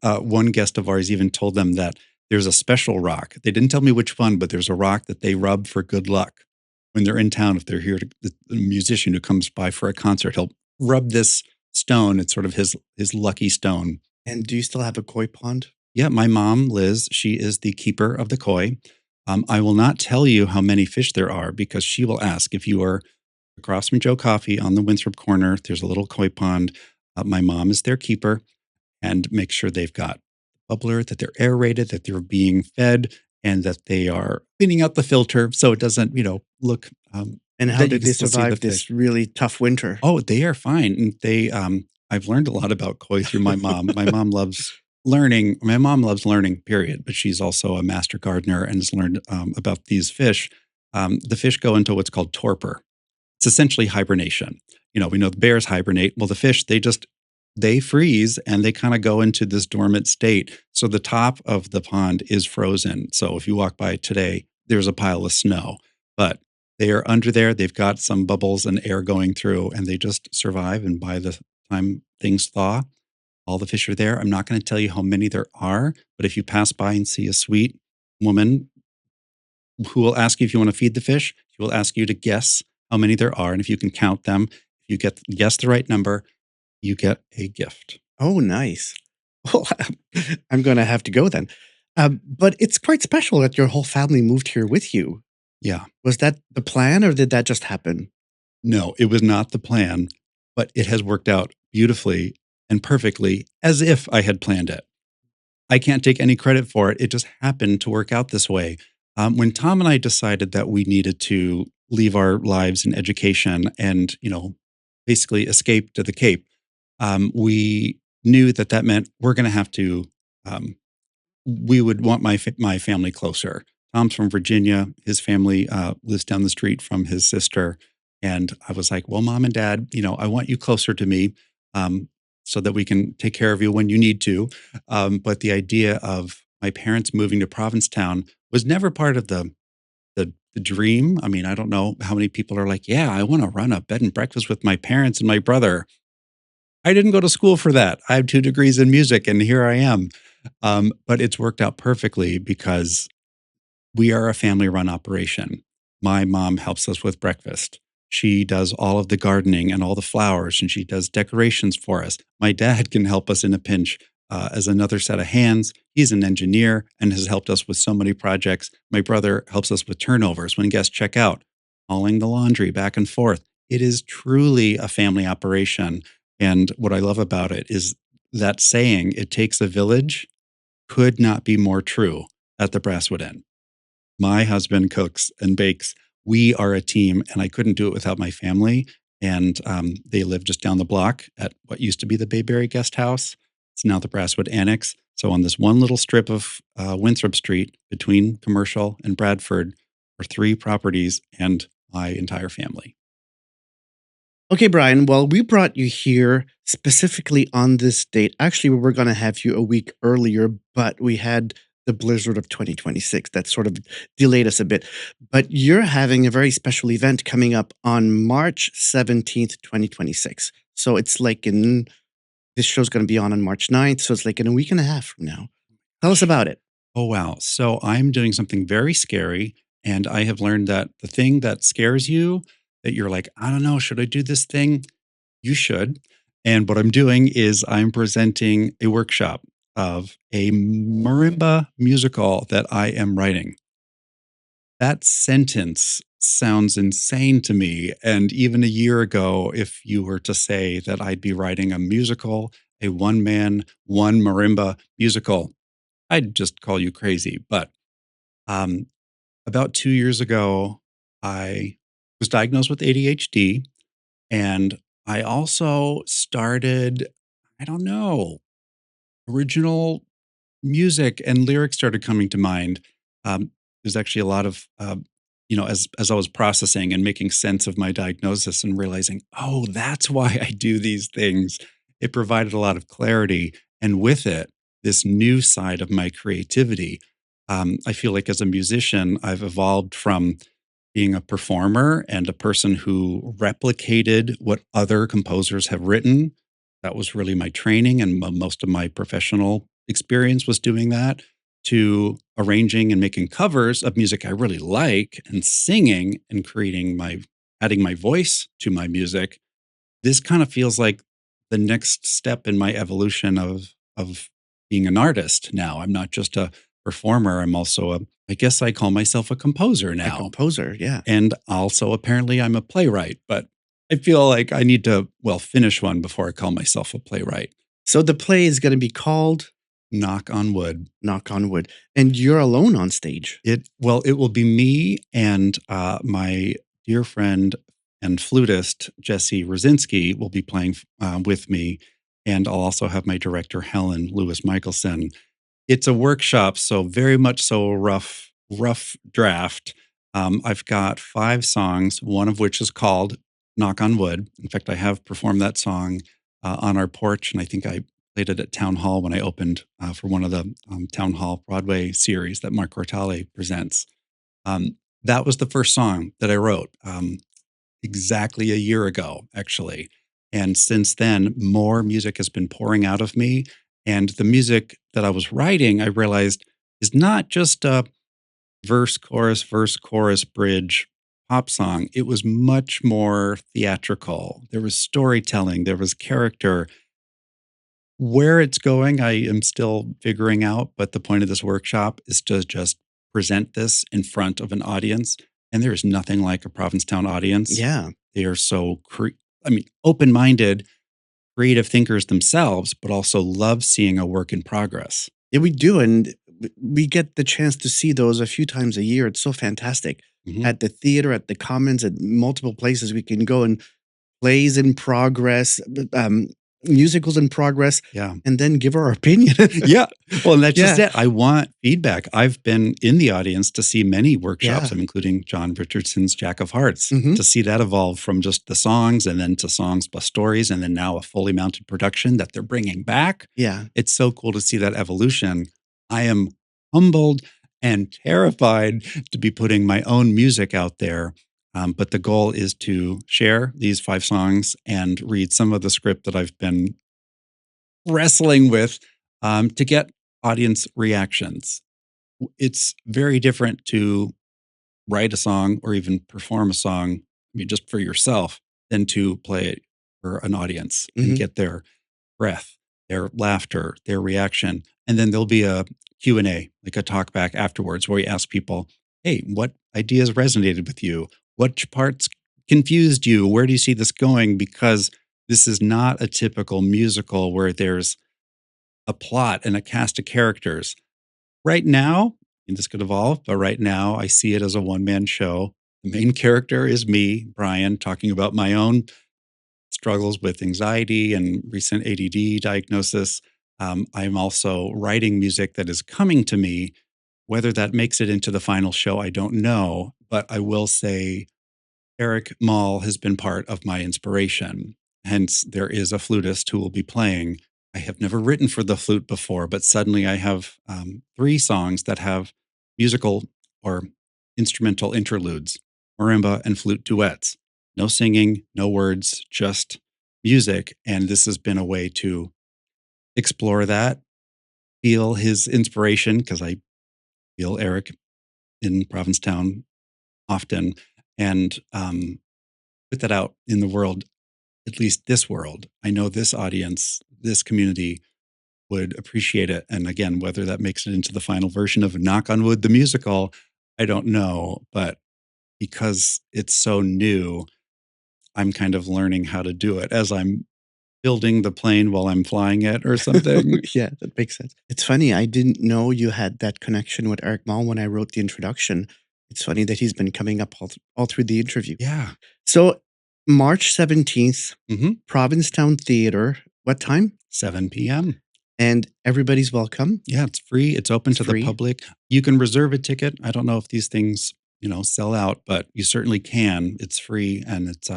one guest of ours even told them that there's a special rock. They didn't tell me which one, but there's a rock that they rub for good luck when they're in town. If they're here, the musician who comes by for a concert, he'll rub this stone. It's sort of his lucky stone. And do you still have a koi pond? Yeah, my mom, Liz, she is the keeper of the koi. I will not tell you how many fish there are because she will ask if you are across from Joe Coffee on the Winthrop corner. There's a little koi pond. My mom is their keeper and make sure they've got bubbler, that they're aerated, that they're being fed, and that they are cleaning out the filter so it doesn't, look And how that you did can they still see the survive this fish. really tough winter? Oh, they are fine. And I've learned a lot about koi through my mom. My mom loves learning. My mom loves learning, period. But she's also a master gardener and has learned about these fish. The fish go into what's called torpor. It's essentially hibernation. We know the bears hibernate. Well, the fish, they freeze and they kind of go into this dormant state. So the top of the pond is frozen. So if you walk by today, there's a pile of snow. But they are under there. They've got some bubbles and air going through, and they just survive. And by the time things thaw, all the fish are there. I'm not going to tell you how many there are, but if you pass by and see a sweet woman who will ask you if you want to feed the fish. He will ask you to guess how many there are. And if you can count them, if you guess the right number, you get a gift. Oh, nice. Well, I'm going to have to go then. But it's quite special that your whole family moved here with you. Yeah. Was that the plan or did that just happen? No, it was not the plan, but it has worked out beautifully and perfectly as if I had planned it. I can't take any credit for it. It just happened to work out this way. When Tom and I decided that we needed to leave our lives in education and, basically escape to the Cape, we knew that that meant we're going to have to we would want my family closer. Tom's from Virginia. His family lives down the street from his sister, and I was like, "Well, mom and dad, I want you closer to me, so that we can take care of you when you need to." But the idea of my parents moving to Provincetown was never part of the dream. I mean, I don't know how many people are like, "Yeah, I want to run a bed and breakfast with my parents and my brother." I didn't go to school for that. I have 2 degrees in music, and here I am. But it's worked out perfectly because we are a family run operation. My mom helps us with breakfast. She does all of the gardening and all the flowers, and she does decorations for us. My dad can help us in a pinch as another set of hands. He's an engineer and has helped us with so many projects. My brother helps us with turnovers when guests check out, hauling the laundry back and forth. It is truly a family operation. And what I love about it is that saying, it takes a village, could not be more true at the Brasswood Inn. My husband cooks and bakes. We are a team, and I couldn't do it without my family. And they live just down the block at what used to be the Bayberry Guest House. It's now the Brasswood Annex. So on this one little strip of Winthrop Street between Commercial and Bradford are 3 properties and my entire family. Okay, Brian. Well, we brought you here specifically on this date. Actually, we were going to have you a week earlier, but we had the blizzard of 2026 that sort of delayed us a bit. But you're having a very special event coming up on March 17th, 2026. So it's like this show's going to be on March 9th. So it's like in a week and a half from now. Tell us about it. Oh, wow. So I'm doing something very scary. And I have learned that the thing that scares you, that you're like, I don't know, should I do this thing? You should. And what I'm doing is I'm presenting a workshop of a marimba musical that I am writing. That sentence sounds insane to me. And even a year ago, if you were to say that I'd be writing a musical, a one man, one marimba musical, I'd just call you crazy. But um, about 2 years ago, I was diagnosed with ADHD. And I also started, I don't know, original music and lyrics started coming to mind. There's actually a lot of, as I was processing and making sense of my diagnosis and realizing, oh, that's why I do these things. It provided a lot of clarity. And with it, this new side of my creativity. I feel like as a musician, I've evolved from being a performer and a person who replicated what other composers have written. That was really my training, and most of my professional experience was doing that, to arranging and making covers of music I really like and singing and adding my voice to my music. This kind of feels like the next step in my evolution of being an artist now. I'm not just a performer, I'm also I guess I call myself a composer A now. composer, yeah. And also apparently I'm a playwright, but I feel like I need to, well, finish one before I call myself a playwright. So the play is going to be called Knock on wood. Knock on Wood, and you're alone on stage. It will be me and my dear friend and flutist Jesse Rosinski will be playing with me, and I'll also have my director Helen Lewis Michelson. It's a workshop, so very much so rough draft. I've got 5 songs, one of which is called "Knock on Wood." In fact, I have performed that song on our porch, and I think I played it at Town Hall when I opened for one of the Town Hall Broadway series that Mark Cortale presents. That was the first song that I wrote exactly a year ago, actually. And since then, more music has been pouring out of me. And the music that I was writing, I realized is not just verse, chorus, bridge, pop song. It was much more theatrical. There was storytelling, there was character. Where it's going, I am still figuring out, but the point of this workshop is to just present this in front of an audience. And there is nothing like a Provincetown audience. Yeah. They are so, open minded, creative thinkers themselves, but also love seeing a work in progress. Yeah, we do. And we get the chance to see those a few times a year. It's so fantastic. Mhm. At the theater, at the Commons, at multiple places we can go, and plays in progress, musicals in progress, Yeah. and then give our opinion. Yeah. Well, and that's just Yeah. it. I want feedback. I've been in the audience to see many workshops, Yeah. including John Richardson's Jack of Hearts, Mhm. to see that evolve from just the songs and then to songs plus stories, and then now a fully mounted production that they're bringing back. Yeah. It's so cool to see that evolution. I am humbled and terrified to be putting my own music out there. But the goal is to share these 5 songs and read some of the script that I've been wrestling with to get audience reactions. It's very different to write a song or even perform a song, just for yourself, than to play it for an audience and Mhm. get their breath, their laughter, their reaction. And then there'll be a Q&A, like a talk back afterwards where we ask people, hey, what ideas resonated with you? What parts confused you? Where do you see this going? Because this is not a typical musical where there's a plot and a cast of characters. Right now, and this could evolve, but right now I see it as a one-man show. The main character is me, Brian, talking about my own struggles with anxiety and recent ADD diagnosis. I'm also writing music that is coming to me. Whether that makes it into the final show, I don't know. But I will say Eric Mall has been part of my inspiration. Hence, there is a flutist who will be playing. I have never written for the flute before, but suddenly I have 3 songs that have musical or instrumental interludes, marimba and flute duets. No singing, no words, just music. And this has been a way to explore that, feel his inspiration, because I feel Eric in Provincetown often, and put that out in the world, at least this world. I know this audience, this community would appreciate it. And again, whether that makes it into the final version of Knock on Wood, the musical, I don't know. But because it's so new, I'm kind of learning how to do it as I'm building the plane while I'm flying it or something. Yeah, that makes sense. It's funny. I didn't know you had that connection with Eric Mall when I wrote the introduction. It's funny that he's been coming up all through the interview. Yeah. So, March 17th, Mhm. Provincetown Theater. What time? 7 p.m. And everybody's welcome. Yeah, it's free. It's open It's to free. the public. You can reserve a ticket. I don't know if these things, sell out, but you certainly can. It's free and it's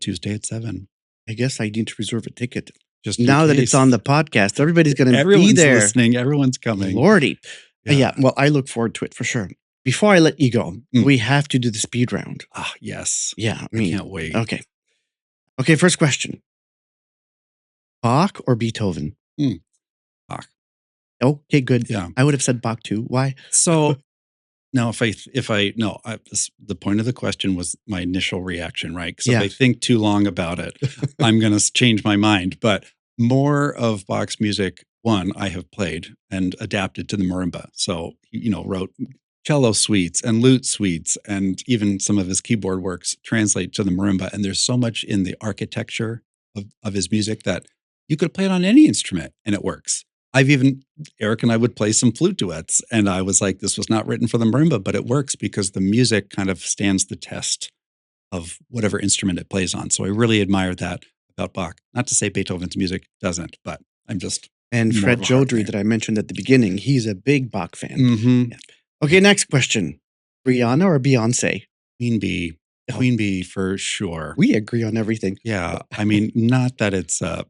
Tuesday at 7. I guess I need to reserve a ticket. Just in Now that it's case. on the podcast, everybody's going to be Everyone's there. listening. Everyone's coming. Lordy. Yeah. Yeah, well, I look forward to it for sure. Before I let you go, Mm. we have to do the speed round. Ah, yes. Yeah, I can't wait. Okay. Okay, first question. Bach or Beethoven? Bach. Okay, good. Yeah. I would have said Bach too. Why? So now the point of the question was my initial reaction, right? Because Yeah. if I think too long about it, I'm going to change my mind. But more of Bach's music, one, I have played and adapted to the marimba. So, wrote cello suites and lute suites, and even some of his keyboard works translate to the marimba. And there's so much in the architecture of his music that you could play it on any instrument and it works. Eric and I would play some flute duets, and I was like, this was not written for the marimba, but it works because the music kind of stands the test of whatever instrument it plays on. So I really admire that about Bach. Not to say Beethoven's music doesn't, but I'm just And more Fred of a heart Jodry fan. that I mentioned at the beginning, he's a big Bach fan. Mhm. Yeah. Okay, next question. Rihanna or Beyonce? Queen Bee. Oh. Queen Bee for sure. We agree on everything. Yeah. I mean, not that it's a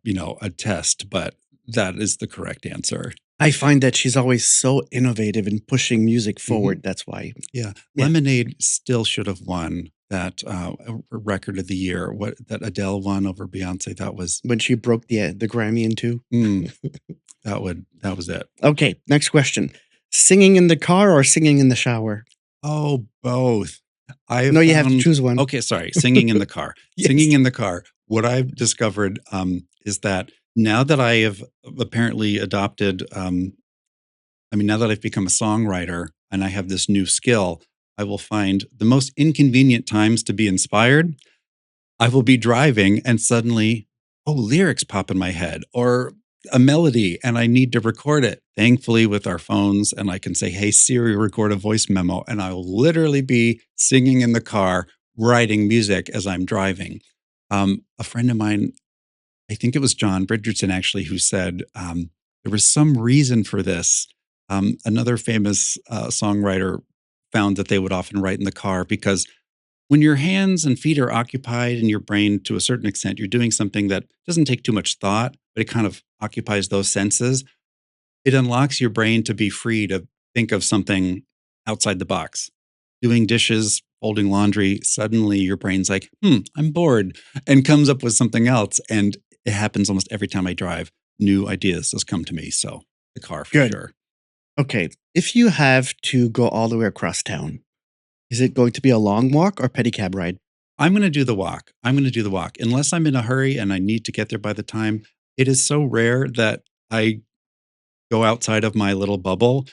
test, but that is the correct answer. I find that she's always so innovative in pushing music forward. That's why. Yeah. Yeah. Lemonade still should have won that record of the year. That Adele won over Beyonce. That was When she broke the Grammy in two. that was it. Okay, next question. Singing in the car or singing in the shower? Oh, both. I have No, you have to found choose one. okay, sorry, singing in the car. Yes. Singing in the car. What I've discovered, is that now that I have apparently adopted, now that I've become a songwriter and I have this new skill, I will find the most inconvenient times to be inspired. I will be driving and suddenly, oh, lyrics pop in my head or a melody and I need to record it. Thankfully, with our phones, and I can say, hey, Siri, record a voice memo. And I will literally be singing in the car, writing music as I'm driving. A friend of mine, I think it was John Bridgerton actually, who said there was some reason for this. Another famous songwriter found that they would often write in the car because when your hands and feet are occupied in your brain to a certain extent, you're doing something that doesn't take too much thought, but it kind of occupies those senses. It unlocks your brain to be free to think of something outside the box. Doing dishes, folding laundry, suddenly your brain's like, I'm bored, and comes up with something else. And it happens almost every time I drive. New ideas just come to me. So the car for Good. sure. Okay. If you have to go all the way across town, is it going to be a long walk or pedicab ride? I'm going to do the walk. I'm going to do the walk. Unless I'm in a hurry and I need to get there by the time, it is so rare that I go outside of my little bubble,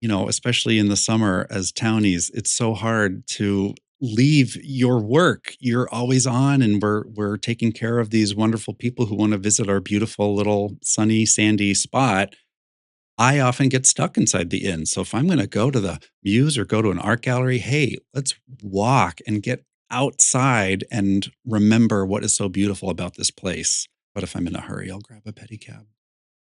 especially in the summer as townies. It's so hard to leave your work. You're always on and we're taking care of these wonderful people who want to visit our beautiful little sunny sandy spot. I often get stuck inside the inn. So if I'm going to go to the muse or go to an art gallery, hey, let's walk and get outside and remember what is so beautiful about this place. But if I'm in a hurry, I'll grab a pedicab.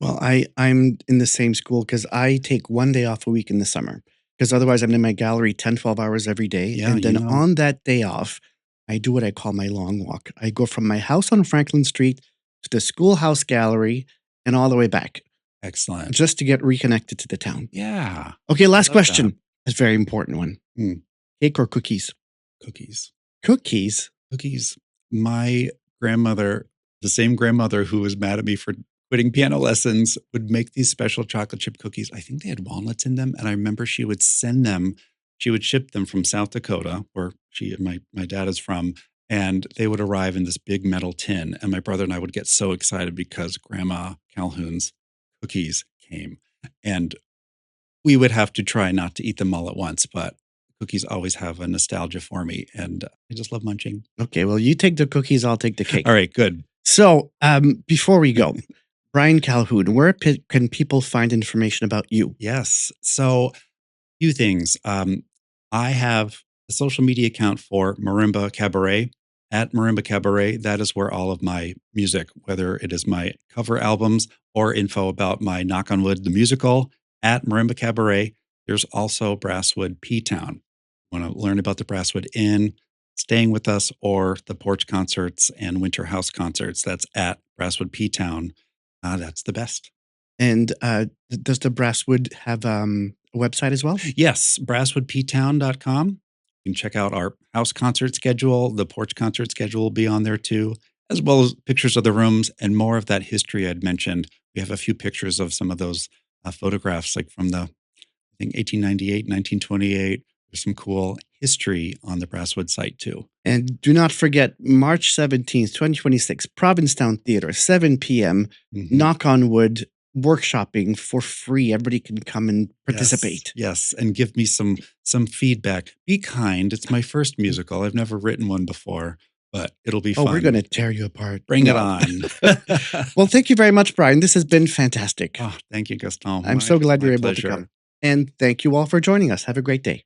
Well, I'm in the same school because I take one day off a week in the summer because otherwise I'm in my gallery 10, 12 hours every day. Yeah, And then on that day off, I do what I call my long walk. I go from my house on Franklin Street to the schoolhouse gallery and all the way back excellent. just to get reconnected to the town. Yeah. Okay, last love question. It's a very important one. Hmm. Cake or cookies? Cookies. Cookies? Cookies. My grandmother, the same grandmother who was mad at me for quitting piano lessons, would make these special chocolate chip cookies. I think they had walnuts in them. And I remember she would ship them from South Dakota, where my dad is from, and they would arrive in this big metal tin. And my brother and I would get so excited because Grandma Calhoun's cookies came. And we would have to try not to eat them all at once, but cookies always have a nostalgia for me. And I just love munching. Okay, well, you take the cookies, I'll take the cake. All right, good. So before we go, Brian Calhoun, where can people find information about you? Yes. So, few things. I have a social media account for Marimba Cabaret at Marimba Cabaret. That is where all of my music, whether it is my cover albums or info about my Knock on Wood, the musical, at Marimba Cabaret. There's also Brasswood P Town. Want to learn about the Brasswood Inn, staying with us, or the porch concerts and winter house concerts. That's at Brasswood P Town. That's the best. And does the Brasswood have a website as well? Yes, brasswoodptown.com. You can check out our house concert schedule. The porch concert schedule will be on there too, as well as pictures of the rooms and more of that history I'd mentioned. We have a few pictures of some of those photographs, like from the, I think, 1898, 1928. There's some cool history on the Brasswood site too. And do not forget, March 17th, 2026, Provincetown Theater, 7 p.m., Knock on Wood, workshopping for free. Everybody can come and participate. Yes, and give me some feedback. Be kind. It's my first musical. I've never written one before, but it'll be fun. Oh, we're going to tear you apart. Bring it on. Well, thank you very much, Brian. This has been fantastic. Oh, thank you, Gaston. I'm so glad you're able to come. And thank you all for joining us. Have a great day.